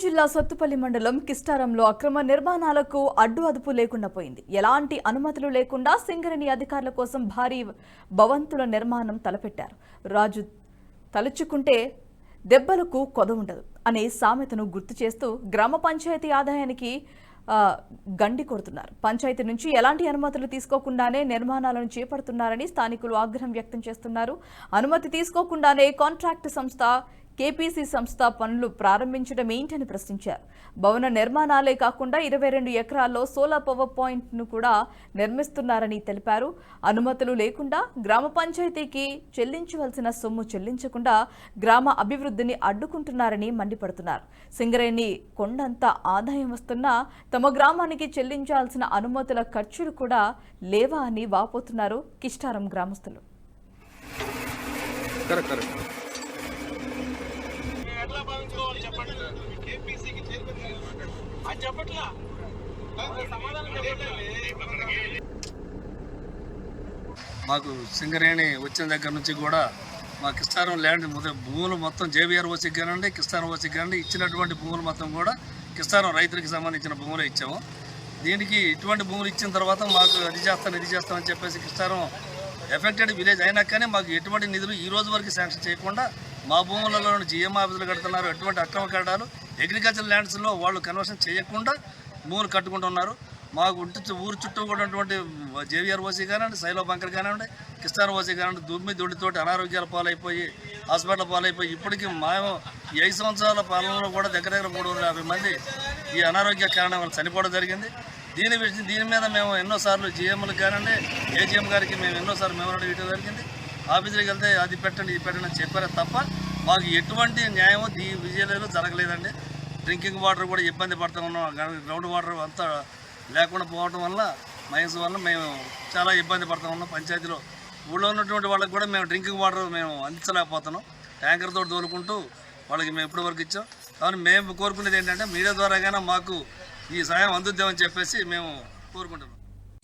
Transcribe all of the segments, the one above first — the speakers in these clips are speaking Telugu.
జిల్లా సత్తుపల్లి మండలం కిస్టారంలో అక్రమ నిర్మాణాలకు అడ్డు అదుపు లేకుండా పోయింది. ఎలాంటి అనుమతులు లేకుండా సింగరేణి అధికారుల కోసం భారీ భవంతుల నిర్మాణం తలపెట్టారు. రాజు తలుచుకుంటే దెబ్బలకు కొద ఉండదు అనే సామెతను గుర్తు చేస్తూ గ్రామ పంచాయతీ ఆదాయానికి గండి కొడుతున్నారు. పంచాయతీ నుంచి ఎలాంటి అనుమతులు తీసుకోకుండానే నిర్మాణాలను చేపడుతున్నారని స్థానికులు ఆగ్రహం వ్యక్తం చేస్తున్నారు. అనుమతి తీసుకోకుండానే కాంట్రాక్ట్ సంస్థ కేపీసీ సంస్థ పనులు ప్రారంభించడం ఏంటని ప్రశ్నించారు. భవన నిర్మాణాలే కాకుండా 22 ఎకరాల్లో సోలార్ పవర్ పాయింట్ను కూడా నిర్మిస్తున్నారని తెలిపారు. అనుమతులు లేకుండా గ్రామ పంచాయతీకి చెల్లించవలసిన సొమ్ము చెల్లించకుండా గ్రామ అభివృద్ధిని అడ్డుకుంటున్నారని మండిపడుతున్నారు. సింగరేణి కొండంత ఆదాయం వస్తున్నా తమ గ్రామానికి చెల్లించాల్సిన అనుమతుల ఖర్చులు కూడా లేవా అని వాపోతున్నారు కిస్టారం గ్రామస్తులు. మాకు సింగరేణి వచ్చిన దగ్గర నుంచి కూడా మా కిస్టారం ల్యాండ్ భూములు మొత్తం జేబీఆర్ఓసికి కానివ్వండి, కిస్టారం ఓసికి కానివ్వండి ఇచ్చినటువంటి భూములు మొత్తం కూడా కిస్టారం రైతులకు సంబంధించిన భూములే ఇచ్చాము. దీనికి ఇటువంటి భూములు ఇచ్చిన తర్వాత మాకు అది చేస్తామని చెప్పేసి కిస్టారం ఎఫెక్టెడ్ విలేజ్ అయినా కానీ మాకు ఎటువంటి నిధులు ఈ రోజు వరకు శాంక్షన్ చేయకుండా మా భూములలో జిఎం ఆఫీసులు కడుతున్నారు. ఎటువంటి అక్రమ కట్టడాలు అగ్రికల్చర్ ల్యాండ్స్లో వాళ్ళు కన్వర్షన్ చేయకుండా భూములు కట్టుకుంటున్నారు. మాకు ఊరు చుట్టూ కూడా ఉన్నటువంటి జేవీఆర్ఓసీ కానివ్వండి, సైలో బంకర్ కానివ్వండి, కిస్టారం ఓసీ కానివ్వండి దుమ్మితోటి అనారోగ్యాల పాలైపోయి హాస్పిటల్ పాలైపోయి ఇప్పటికీ మేము ఈ 5 సంవత్సరాల పాలనలో కూడా దగ్గర 350 మంది ఈ అనారోగ్య కారణం వల్ల చనిపోవడం జరిగింది. దీని మీద మేము ఎన్నోసార్లు జిఎంలకు కానివ్వండి, ఏజీఎం గారికి మేము ఎన్నోసార్లు మెమోరాండం ఇవ్వడం జరిగింది. ఆఫీసులకు వెళ్తే అది పెట్టండి ఇది పెట్టండి అని చెప్పారే తప్ప మాకు ఎటువంటి న్యాయం ఈ విజయాలలో జరగలేదండి. డ్రింకింగ్ వాటర్ కూడా ఇబ్బంది పడుతూ ఉన్నాం. గ్రౌండ్ వాటర్ అంతా లేకుండా పోవడం వల్ల మైన్స్ వల్ల మేము చాలా ఇబ్బంది పడుతూ ఉన్నాం. పంచాయతీలో ఊళ్ళో ఉన్నటువంటి వాళ్ళకి కూడా మేము డ్రింకింగ్ వాటర్ మేము అందించలేకపోతున్నాం. ట్యాంకర్తో తోలుకుంటూ వాళ్ళకి మేము ఇప్పటి వరకు ఇచ్చాం. కాబట్టి మేము కోరుకునేది ఏంటంటే మీడియా ద్వారాగానే మాకు ఈ సాయం అందుద్దామని చెప్పేసి మేము కోరుకుంటున్నాం.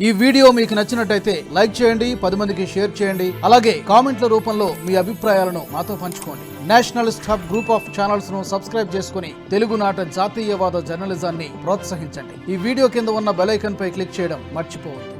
ఈ వీడియో మీకు నచ్చినట్టయితే లైక్ చేయండి, 10 మందికి షేర్ చేయండి. అలాగే కామెంట్ల రూపంలో మీ అభిప్రాయాలను మాతో పంచుకోండి. Nationalist hub group of channels ను సబ్స్క్రైబ్ చేసుకుని తెలుగునాట జాతీయవాద జర్నలిజాన్ని ప్రోత్సహించండి. ఈ వీడియో కింద ఉన్న బెల్ ఐకాన్ పై క్లిక్ చేయడం మర్చిపోవద్దు.